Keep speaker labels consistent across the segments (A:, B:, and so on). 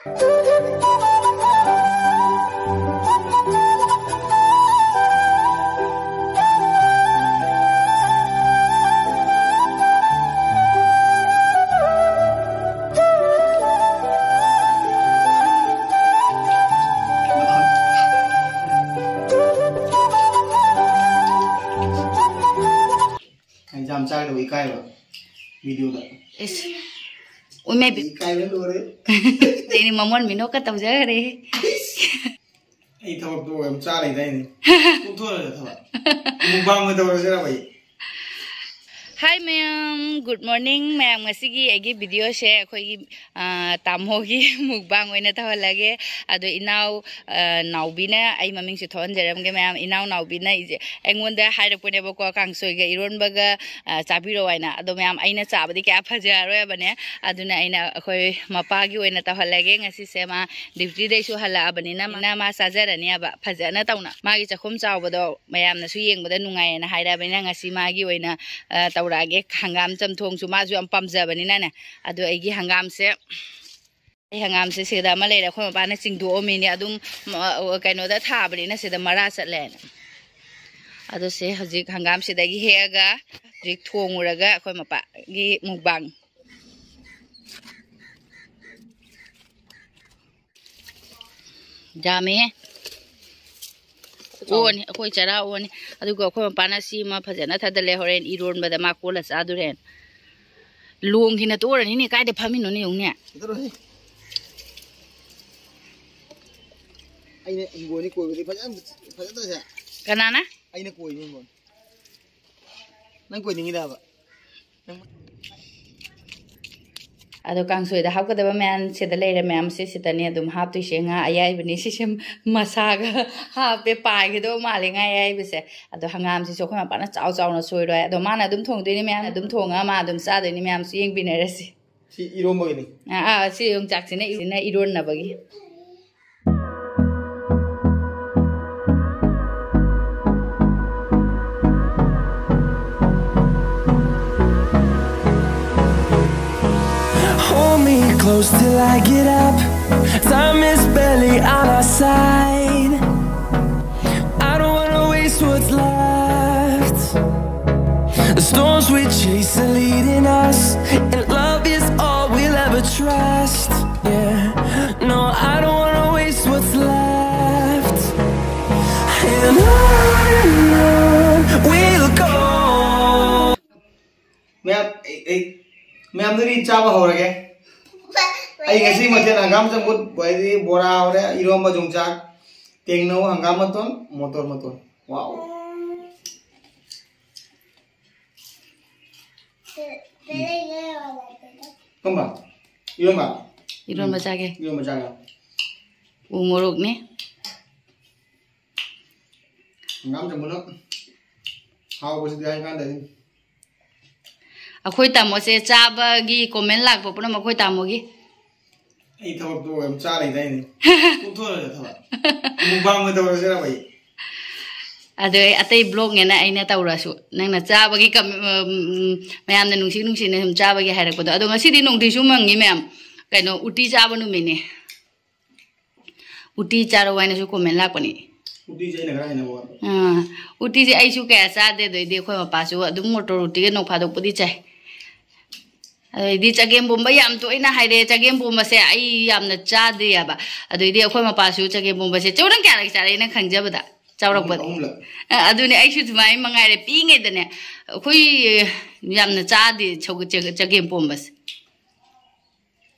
A: Jam chai do ikai ba video da
B: is ui me bi
A: ikai lo re
B: dei ni mamon mino ka tau ja re
A: ai thawak do am cha lai dai ni tu tho ra thawa mukbang ma do ra jara bai.
B: Hi ma'am, good morning ma'am. Ngasigi agi video se khoi Tamo gi mukbang oina ta lage ado inau naubina ai maming se thon jeram ge ma'am inau naubina ije engonda haira pone bo ko kangsoi ge iron baga chabiro waina ado ma'am aina chabadi kya phaja ro bane aduna aina khoi mapa gi oina ta lage ngasi se ma duty dai su hala bani na ma sajarani aba phajana tauna magi chakhum chawbado mayam na su yengbada nungai na haira bani ngasi magi oina taurage hangam chamthong su ma ju am pamjabani na ne adu aigi hangam se sida ma leira khoi ma na chingdu omini adum kaino da thabani na sida mara chatle adu se hajik hangam sida gi hega jik thonguraga khoi ma pa gi mukbang jame oni khoi chara oni adu ko khoi ma pa na si ma phajana thadale horen iron bada ma kola sa duren long hina torani ni kai de phamino ni ung ne
A: Aine ngoni ko di phajan ta sa
B: kanana
A: aine ko ni ngon nang ko ni da ba
B: ado kangsoi da hapka da man se da leira ma'am se sitani adum hap tu senga ayai bani sisem masaga hape pai ge do male nga ayai bise ado hangam si so khama pa na chaw chaw na soi roi ado mana adum thong de ni ma'am adum thonga ma adum sa de ni ma'am si yeng binare si
A: iron ba ni
B: si yong chak si na iron na bagi
C: close till I get up. Time is barely on our side. I don't wanna waste what's left. The storms we chase are leading us, and love is all we'll ever trust. Yeah, no, I don't wanna waste what's left. And on we'll go.
A: Ma'am, do you chava ho rage? Ai ngasi mathen hangam jamut boidi bora haore irom ba jungchak tengno hangam maton motor wow komba irom ba
B: chage
A: umorok
B: ni
A: hangam jamut how was the kan da
B: akhoi tamo se chaba gi comment lak popna ma khoi tamo gi
A: ai thawak do am cha lai dai ni tu tho ra thawa mukbang ma do ra jara bai
B: ade atei blog ngena aina taurasu nangna chaba gi mayam na nungsi ne hum chaba gi hairak podo ado ngasi di nongdi su mangi ma'am kaino uti chaba nu mene uti charo waina su comment lak pani
A: uti jai na gara na bo
B: uti ji ai su ka cha de de khoi ma pa su adum motor uti ge no phadok pudi chai di chagem bomba yam to ina haide chagem bomba se ai yam na cha de ya ba adu di khoi ma pa su chagem bomba se chorang kya la cha re na khangjaba da chawrak ba adu ne ai su mai mangai re pi nge de ne khoi yam na cha de chagem bomba se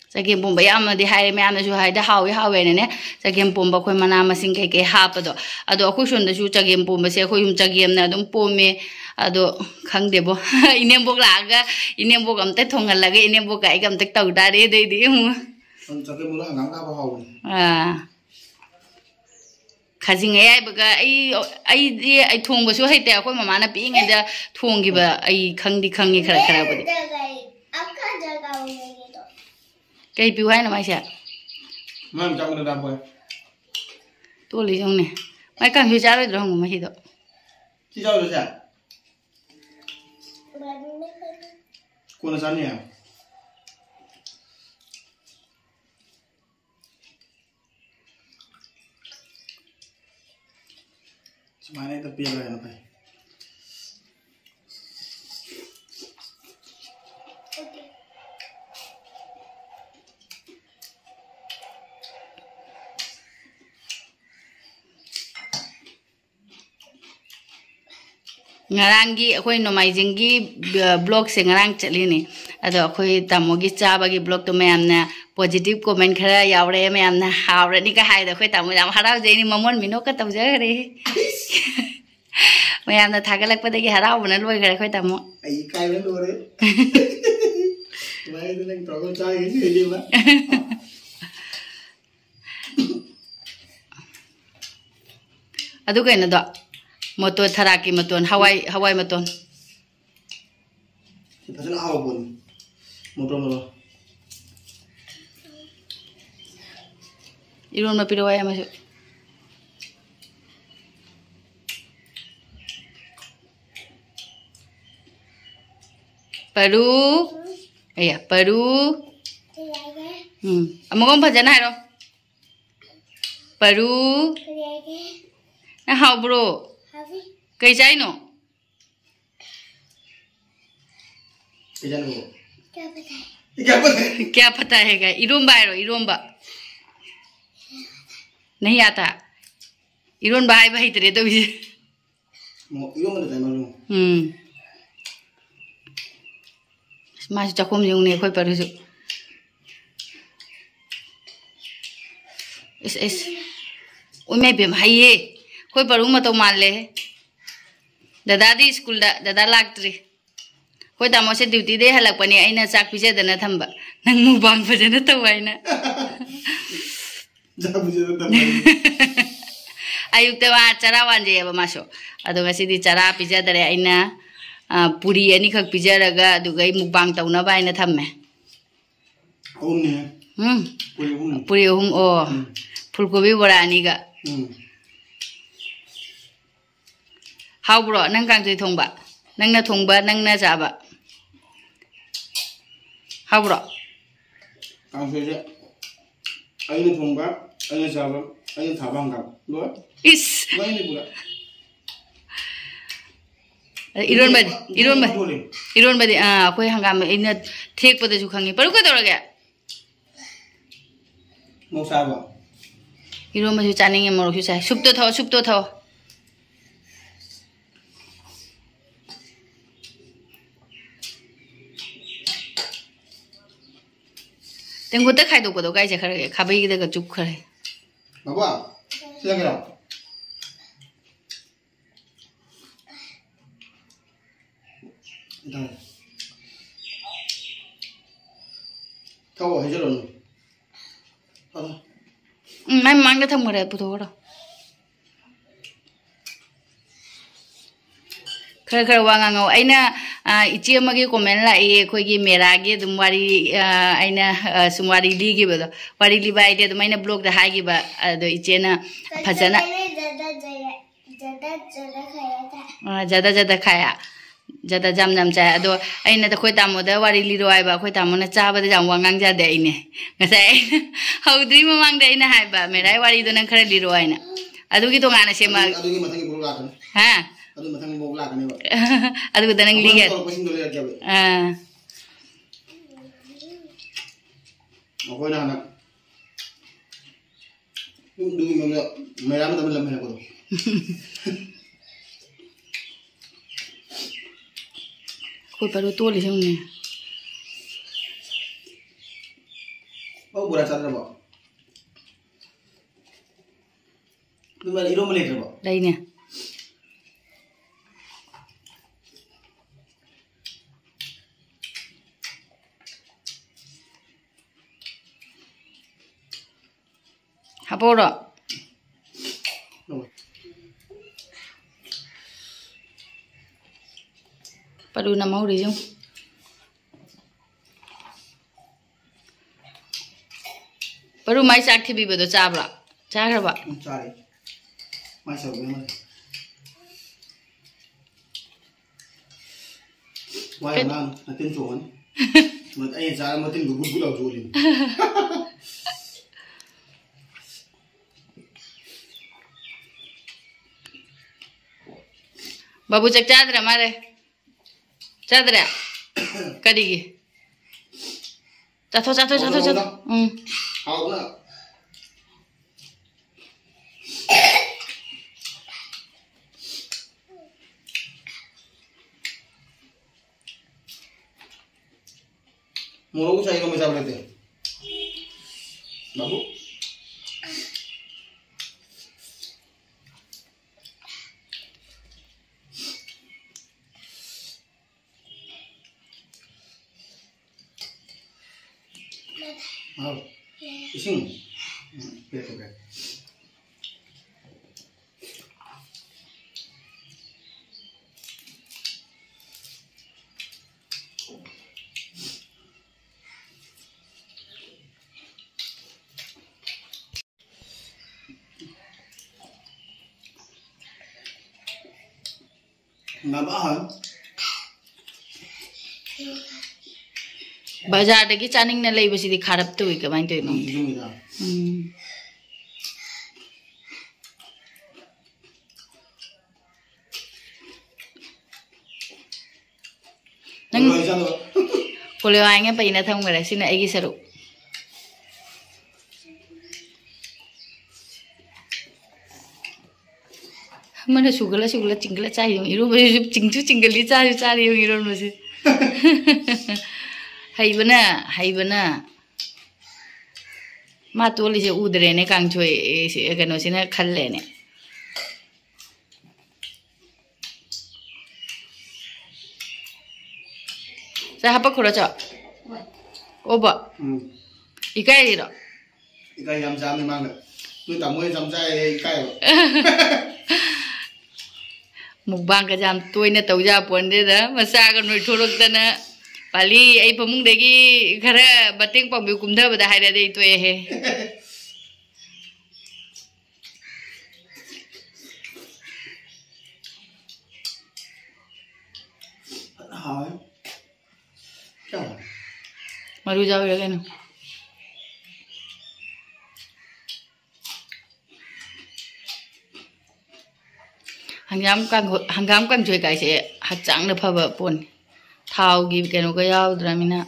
B: chagem bomba yam di hai me am na su hai da hawe ne chagem bomba khoi mana masing ke ha pa do adu khoi sun da su chagem bomba se khoi um chagem na dum pome ado khangdebo inembok laga inembok amte thongal lage inembok kai gam tek tau da re dei di mu
A: chake mula ngam ga ba haw
B: khajing ai baga ai thong ba su haite akoi mama na pi ngai da thong gi ba ai khangdi khangi khara bodi kai pi hai na mai sha
A: mam chang na da boy
B: to li jong ne mai kang hi cha ro dro ngom hi do
A: chi jaw lo cha Kuna sani ya Semuanya itu pilih kan apa?
B: Ngarangi aku nomaijingi blog se ngarang chalini ado aku Tamo gi chaba gi blog to mayamna positive comment khara yaure mayamna haure ni ka haida aku Tamo jam harau jaini mamon mino ka taujare mayamna thagalak padagi harau bana loi khara aku Tamo
A: Ai kai ben lore mai tu nang trogo chai gi ni ba
B: adu kaina do motor tharaki maton hawai maton
A: Pasal awak pun motor
B: irun ma piro waya masuk Peru iya Peru amagom bhajana haro Peru na how bro Kay chay no? क्या पता है क्या इरोंबा है रो इरोंबा नहीं आता इरोंबा है भाई तेरे तो भी मास चकुम जोंग ने कोई पर जो इस उमे भी भाई ये कोई पर उम्म तो मान ले दादा दी स्कूल दादा लागत्री कोई Tamo से ड्यूटी दे हलक पनी आइना चाक पिजे दना थंबा नंग मुबांग बजन तो वाइना आयुक्त वा चरा वांजे अब मासो अदो गसिदी चरा पिजे दरे आइना पुरी अनि खक पिजरगा दुगै मुबांग तौना बाइना थम्मे पुरी हुम ओ फुलकोबी बोरा अनिगा How bro, nang kang tui thongba, nang na thongba, nang na jaba. How bro?
A: Kang tui je, ayo na thongba, ayo na jaba, ayo na thabang kam, lo?
B: Is.
A: Lo ini pula.
B: Iron badi, aku yang kami ini take pada juga ni. Perlu kau tahu lagi?
A: Mau saba.
B: Iron badi caningnya mau rusai. Sup to thau. Tengok tak khai dok dok aja kerja, kabai kita kecup kerja.
A: Bapa, siapa kira? Dah. Kau aja loh. Apa?
B: Memang kita murah putu orang. Kerja wangang au, aina ichi amagi komen lah, koigi meragi, dumwari aina sumwari ligi betul, wari liba ide, tu aina blog dah hagi ba, tu ichi na phajana. Jada kaya, jada jam caya, tu aina tu koi Tamo dah wari liru ay ba, koi Tamo na cah pada jam wangang jada ini, ngasai, haudri memang dah ina hai ba, merai wari tu nang keren liru ay na, adu gitu ngana sih mag,
A: adu gitu matang ibu lakan,
B: ha?
A: Adu matang ibu lakan ni ba,
B: adu kita nang lihat,
A: Aku nak nak, dulu merah tu belum merah kotor.
B: Kau baru tu lihat ni.
A: Oh, buat apa ba? Tu mana hero melek ba?
B: Lainnya. Apa orang? Perlu nama orang je. Perlu mai sakti bibu tu cabla, cakap apa?
A: Cari, mai sabun mana? Wah, nanti cuman, mat ayah cara matin gubuk jolin.
B: बाबू चक चादरा मारे चादरा करीगी चाथो चाथो चाथो चाथो
A: how ना मोरो को चाहिए कम चावल लेते बाबू हाँ इसी plate हो गया
B: बाजार की चानिंग न लई बसी खारप तो हुई कमाई तो नो नंग पोले आएंगे पैना थम गरे सिने एगी सरो mana sugala sugala cingla cai yung iru baju cingcu cinggali cari yung iru masih hai bana ma toli se udre ne kang choi se kano sina khalle ne sa hapa khura cha oba ikai ro
A: ikai yam jam ni mang tu Tamo jam jai ikai ro
B: Mukbang ka jam toina tauja ponde da masa ka noi thorok dana pali ai pamung degi khara bateng pambi kumda bada haira dei toye he
A: हाँ क्या
B: maru jaw ya keno hangam kan joy kai se hachang na phaba pon thau gi keno ka yaw dramina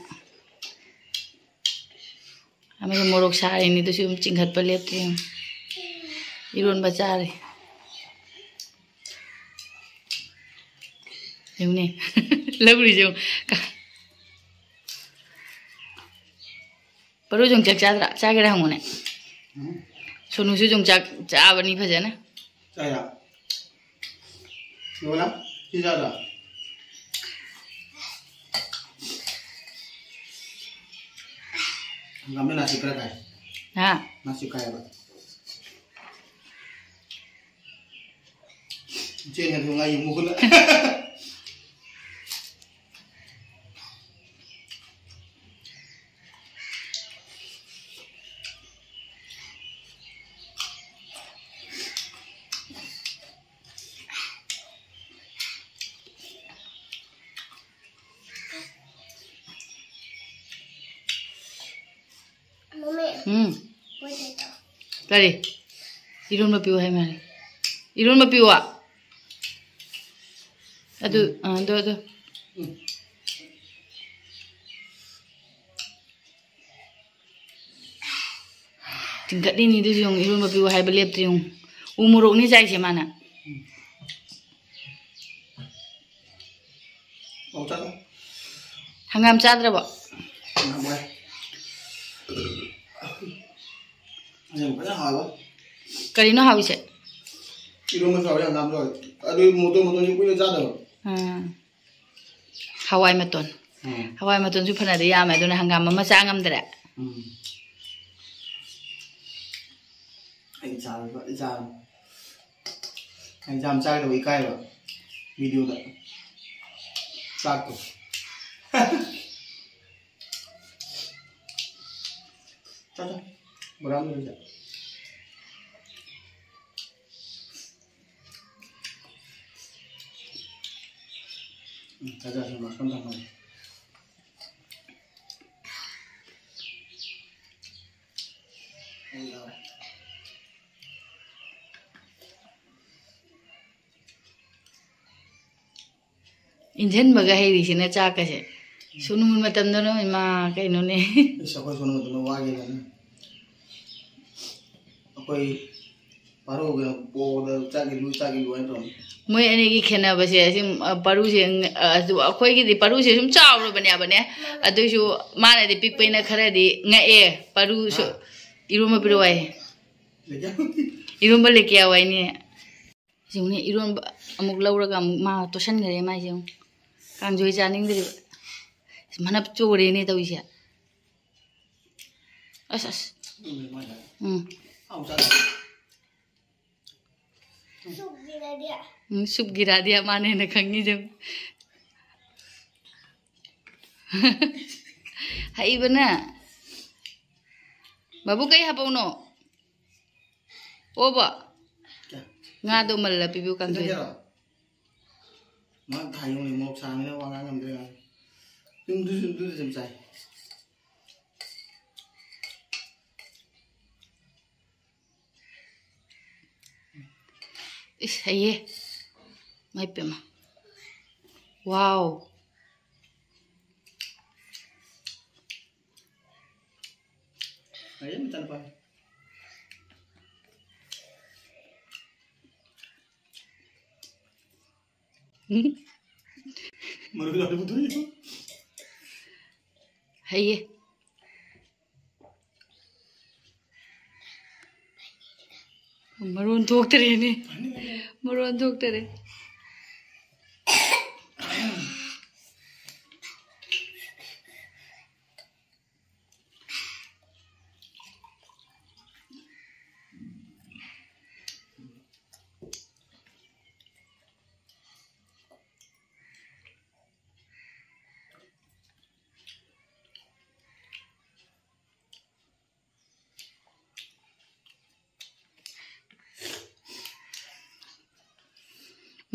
B: ame morok sari ni to sum chinghat pa lep te iron ba chare yune lagri jo ka paru jong chak chadra cha ge ra hangone sonu su jong chak cha bani phajana
A: chaya Yola, pijadare. Kami nasi kaya kan?
B: Haa.
A: Nasi kaya apa? Jangan tu ngayu mukul.
B: Kari, irun ma piu hai mare. Irun ma piu a. Adu, do. Tingkat ni tu yung irun ma piu hai belep tu yung umurok ni cai si mana.
A: Mau cak?
B: Hangam cadra ba.
A: Hangam boleh. Yang banyak hal.
B: Kari no hawi se.
A: Iru mas hawai hangam rồi. Adu motor ni punya jada.
B: Hawai maton. Hawai maton su phana de ya mai do na hangam ma sa ngam dra.
A: Anh jam chai rồi ikai rồi. Video đó. Start to. Caca. Berapa ni Cak? Caca sama sama.
B: Engine बगा है रिसिना चाक से सुनु मतम दनो इमा कइनो ने
A: सको सुनु मतम वागे बन कोई पारो गे पोद चागी लु तो
B: मोय अने की खेना बसे सिम पारू से अखोय की पारू से सुम चावरो बने अदुसु माने दि पिकपेना खरा दि ngae पारू सु इरुम बिरोय इरुम लेके आवाय ने जिउने इरुम अमुक लौरगा मा तोसन गरे मा जिउ कांजोय जानिंग दि मनप चोरे ने तविसे अस सुप गिरा दिया माने न खंगी जब हाई बना बाबू कई हापौनो ओबा nga do mal la pibu kan thoi
A: ma thai yong ni mok sang ne wa ngam de tum du sem sai
B: is haye mai pema wow
A: aye mi tan pa maru la du tu
B: haye maron thok tare ne maron thok tare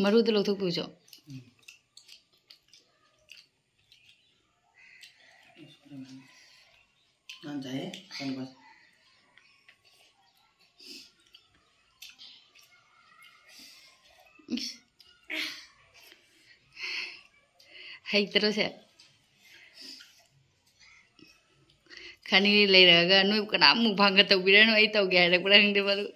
B: maru de lo thok pujo
A: nan jaye kan bas
B: hay terus ya khani le raga noi kana mukbang ka tawbira no ai taw ge ra kurang de baru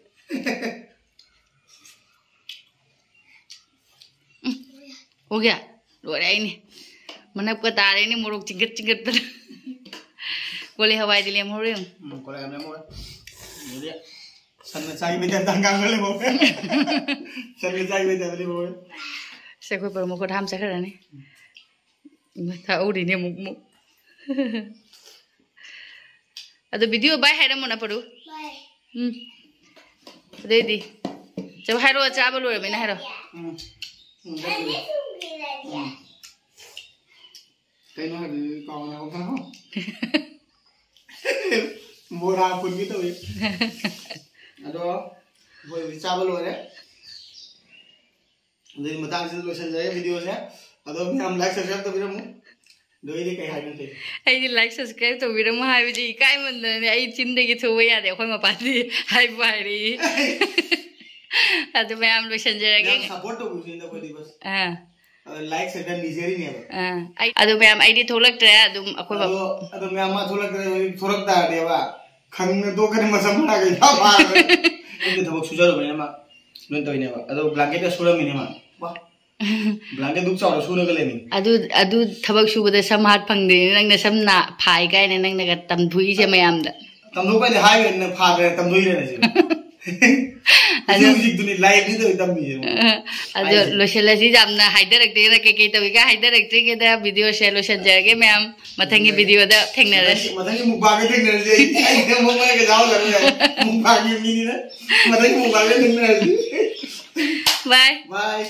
B: हो गया लोरे आई नहीं मन अब कता रहे नहीं मोरोक चिंगत पर बोले हवाई दिले हम हो रहे हूँ
A: कोले हमने मोर ये सन में चाय में जब तंगा बोले मोर सन में चाय में जब बोले मोर
B: से कोई पर मोको धाम से कर नहीं था उड़ी ने मुक मुक अदो वीडियो बाय है ना मोना पड़ो बाय दे दी जब है रो चावल लोरे में ना है रो
A: cái nó còn nào không mua ra phun cái tôi đó vừa sao bao lâu đấy jadi matang sih tulisan saya videonya atau हम like subscribe तो बिरम दो ही कहीं हाई में थे
B: आई जी like subscribe तो बिरम हाई में जी काय मन ने आई चिंदे की थोड़ा याद है कोई मपाती हाई बाहरी अतो मैं हम लोग संजय के
A: सपोर्ट तो कुछ नहीं था कोई दिवस
B: हाँ
A: like second निजेरी नहीं है
B: आई अदो मैं हम आईडी थोलक ट्रे अदो अकोई बाप
A: अदो मैं अम्मा थोलक दा देवा खंग दो करे मसम ना गई था बाहर इनके धबक सुझाव बने अम्मा नोन तो इन्हें अदो ब्लैंकेट का सूरज मिने मां वाह ब्लैंकेट दुख चावल सूरज गले नहीं
B: अदो धबक सुबह सम हाथ फंगदे नंग ने सम ना फाई काय ने नंग ने तम धुई से मैं आम दा
A: तम धुई पे हाई ने फाड़ रहे तम धुई रहे जी म्यूजिक दुनी लाइव नहीं तो एकदम भी
B: अदो लोशल जी जामना हाइडर रखते ना के तो का हाइडर रखते के दा वीडियो शेयर लोशन जागे मैम मथंगी वीडियो दा थेंगनरे
A: मथंगी मुकबांग थेंगनरे जे आई मोम के जाओ कर मुकबांग मिनी ना मथंगी मुकबांग थेंगनरे बाय
B: बाय